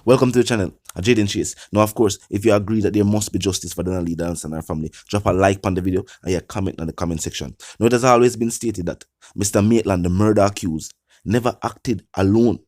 Welcome to the channel, Jaden Chase. Now, of course, if you agree that there must be justice for Donna Dance and her family, drop a like on the video and your comment in the comment section. Now, it has always been stated that Mr. Maitland, the murder accused, never acted alone.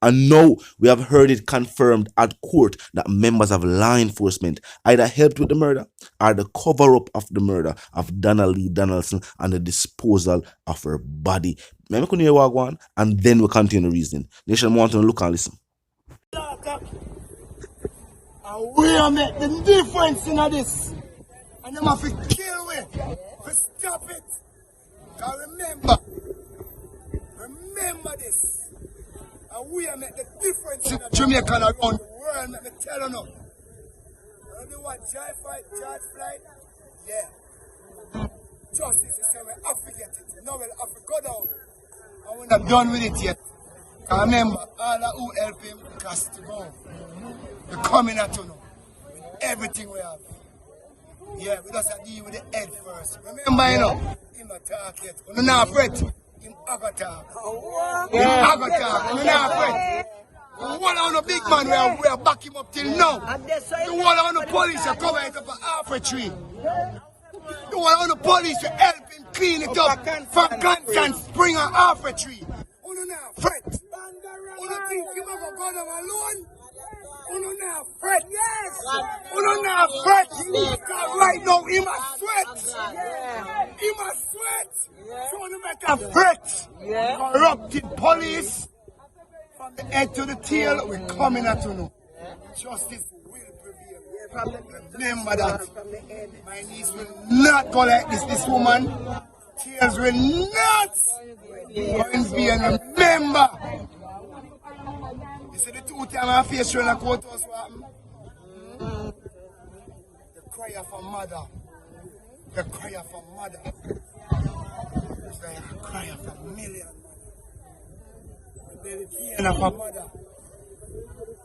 And now we have heard it confirmed at court that members of law enforcement either helped with the murder or the cover-up of the murder of Donna Lee Donaldson and the disposal of her body. Let me hear what I want, and then we'll continue the reasoning. Nation want to look and listen. We are make the difference in this. And them have to kill it. To stop it. Because remember this. And we are make the difference in Jamaica and around the world. Let me tell you now. You know what? Charge flight? Yeah. Justice is saying we have to get it. Now we'll have to go down. And we're not done with it yet. And remember, all that who help him has to go. We're coming at you now. With everything we have. Yeah, we just have to deal with the head first. Remember, you know, him not talk yet. We're not afraid. Him aga talk. Him aga talk. We're not afraid. The whole on the big man, we are back him up till now. The whole on the police are covering it up for half a tree. The whole on the police will help him clean it up from Constant Spring and half a tree. We're not afraid. You think you have to go down alone? You not fret. Yes. You not fret. Because right now he must sweat. He must sweat. So no matter fret. Corrupted police from the head to the tail, we're coming at you now. Justice will prevail. Remember that. My niece will not go like this. This woman, tears will not go in vain. Remember. You see the 2 times I face you in the courthouse, what happened? The cry of a mother. The cry of a mother. It's like a cry of a million. The pain of a mother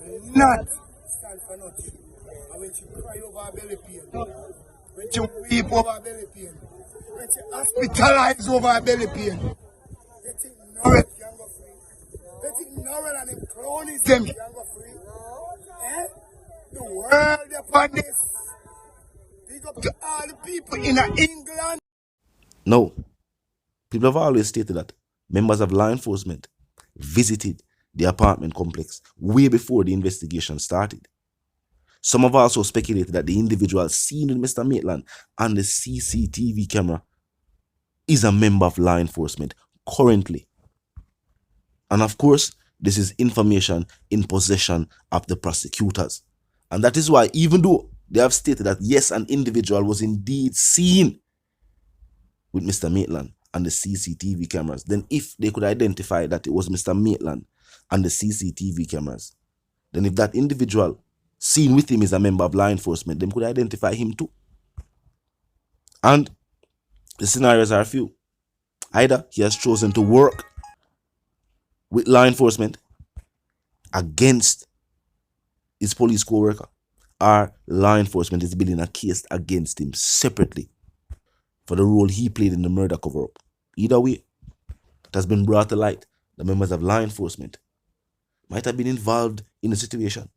will not stand for nothing. And when she cry over her belly pain, when she weep over her belly pain, when she hospitalized over her belly pain, they think Noel can go free. They think Noel and them cronies them can go free. Eh? The world upon this. Big up to all the people in England. No, people have always stated that members of law enforcement visited the apartment complex way before the investigation started. Some have also speculated that the individual seen with Mr. Maitland on the CCTV camera is a member of law enforcement currently. And of course, this is information in possession of the prosecutors. And that is why, even though they have stated that yes, an individual was indeed seen with Mr. Maitland and the CCTV cameras, then if they could identify that it was Mr. Maitland and the CCTV cameras, then if that individual seen with him is a member of law enforcement, then could identify him too. And the scenarios are few. Either he has chosen to work with law enforcement against his police co-worker, or law enforcement is building a case against him separately for the role he played in the murder cover-up. Either way, it has been brought to light that members of law enforcement might have been involved in the situation.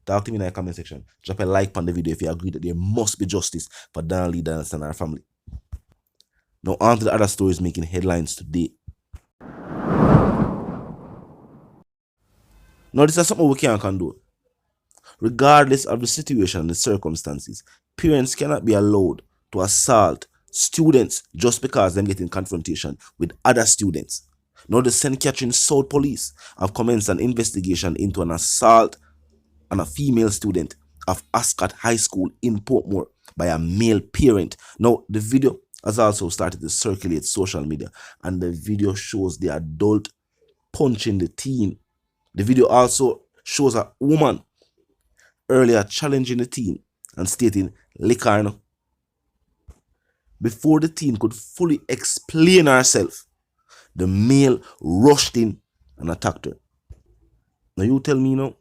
Talk to me in the comment section. Drop a like on the video if you agree that there must be justice for Donna Lee Donaldson and her family. Now on to the other stories making headlines today. Now this is something we can't condone. Regardless of the situation and the circumstances, parents cannot be allowed to assault students just because they're getting confrontation with other students. Now the St. Catherine South Police have commenced an investigation into an assault on a female student of Ascot High School in Portmore by a male parent. Now the video has also started to circulate social media, and the video shows the adult punching the teen. The video also shows a woman earlier challenging the teen and stating, "Liquor, no." Before the teen could fully explain herself, the male rushed in and attacked her. Now you tell me now,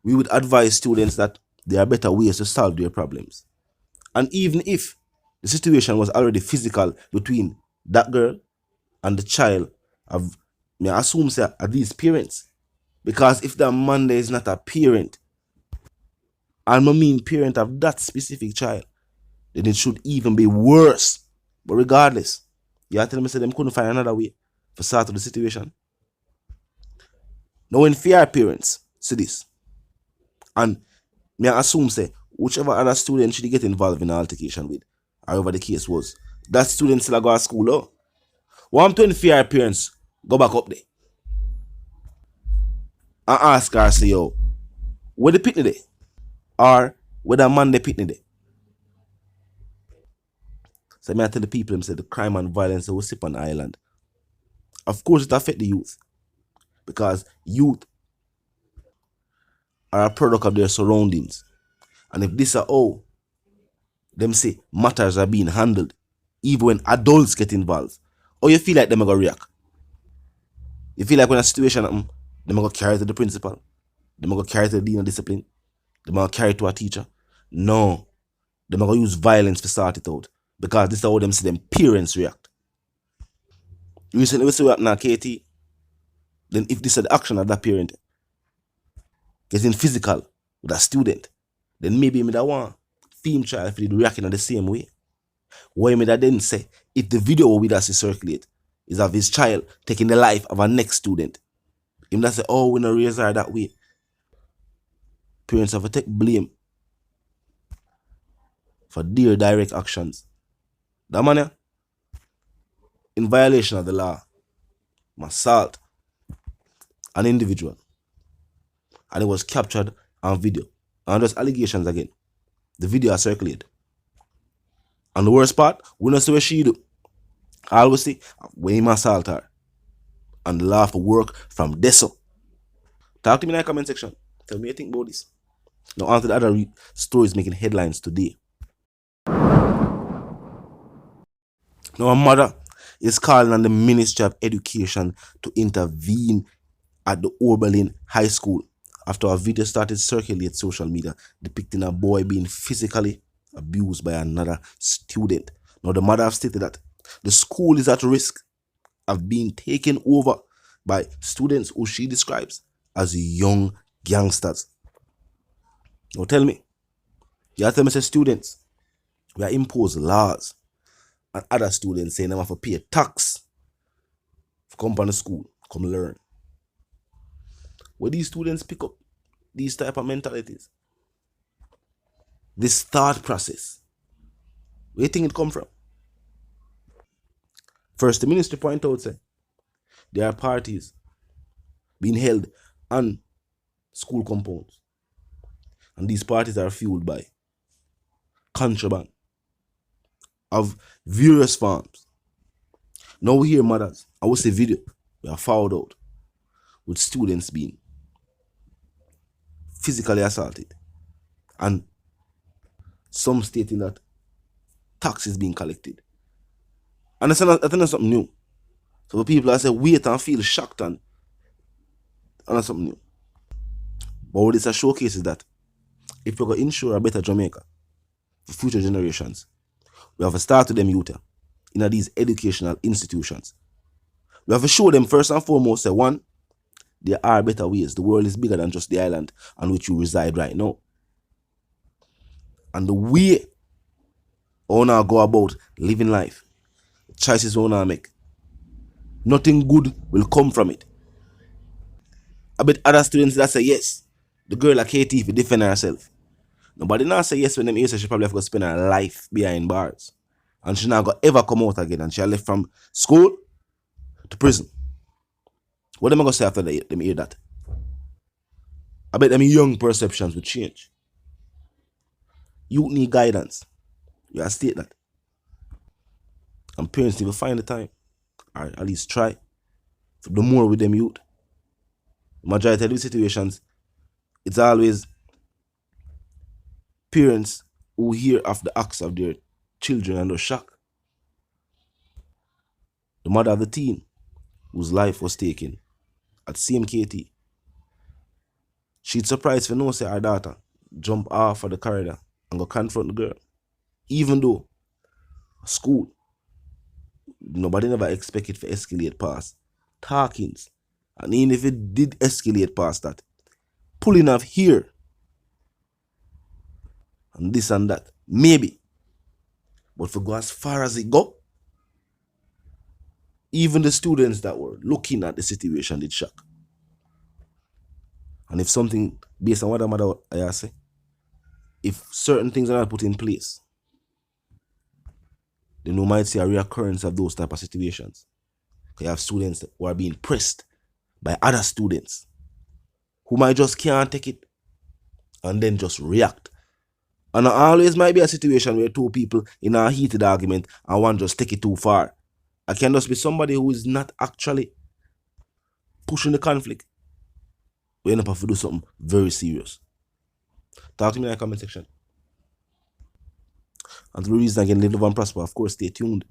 we would advise students that there are better ways to solve their problems. And even if the situation was already physical between that girl and the child of, may I assume, say, are these parents, Because if that Monday is not a parent, and I mean parent of that specific child, then it should even be worse. But regardless, you are telling me say them couldn't find another way to sort out the situation. Now when fear parents see this, and me I assume say whichever other student should get involved in an altercation with, however the case was, that student still go to school. Oh, one 20 parents go back up there and ask her, say, yo, where the picnic day? Or where the man the picnic day? So I tell the people them say the crime and violence that we sip on the island. Of course it affect the youth. Because youth are a product of their surroundings. And if this are all them say matters are being handled, even when adults get involved, or you feel like them are gonna react. You feel like when a situation happen, them are gonna carry it to the principal, them are gonna carry it to the dean of discipline, them are gonna carry it to a teacher. No. Them are gonna use violence to sort it out. Because this is how them see them parents react. Recently we see what happened at KT. Then if this is the action of that parent getting physical with a student, then maybe me that one theme child if they do reacting in the same way. Why me that then say if the video we that see circulate is of his child taking the life of a next student, him that say, oh, we no raise her that way. Parents have to take blame for their direct actions. That man in violation of the law, assault an individual, and it was captured on video. And there's allegations again. The video are circulated. And the worst part, we don't see what she do. All we see, when him assault her. And the law for work from Deso. Talk to me in the comment section. Tell me what you think about this. Now on to the other stories making headlines today. Now a mother is calling on the Ministry of Education to intervene at the Oberlin High School after a video started circulate social media depicting a boy being physically abused by another student. Now the mother have stated that the school is at risk of being taken over by students who she describes as young gangsters. Now tell me, you have to say students, we are impose laws and other students saying them have to pay tax to come to the school, come learn. Where these students pick up these type of mentalities, this thought process, where do you think it come from? First, the ministry point out say there are parties being held on school compounds, and these parties are fueled by contraband of various forms. Now we hear mothers, I will say video, we are found out with students being physically assaulted, and some stating that tax is being collected. And I think that's something new. So for people that say wait and feel shocked and that's something new. But what this showcase is that if we're going to ensure a better Jamaica for future generations, we have to start with them youth in these educational institutions. We have to show them first and foremost that one, there are better ways. The world is bigger than just the island on which you reside right now. And the way we now go about living life, choices we now make, nothing good will come from it. I bet other students that say yes, the girl like KT if defend herself. Nobody now say yes when them hear she probably have to spend her life behind bars. And she not going to ever come out again. And she left from school to prison. What am I going to say after them hear that? I bet them young perceptions will change. You need guidance. You have to state that. And parents need to find the time. Or at least try to do more with them youth. Majority of these situations, it's always parents who hear of the acts of their children and they're shocked. The mother of the teen whose life was taken at CMKT, she'd surprised to know say her daughter jump off of the corridor and go confront the girl. Even though school, nobody never expect it to escalate past talkings And even if it did escalate past that, pulling off here and this and that, maybe. But for go as far as it go, even the students that were looking at the situation did shock. And if something, based on what I say, if certain things are not put in place, then we might see a reoccurrence of those type of situations. You have students who are being pressed by other students who might just can't take it and then just react. And there always might be a situation where two people in a heated argument and one just take it too far. It can just be somebody who is not actually pushing the conflict. We end up having to do something very serious. Talk to me in the comment section. Until the reason I can live and prosper, of course, stay tuned.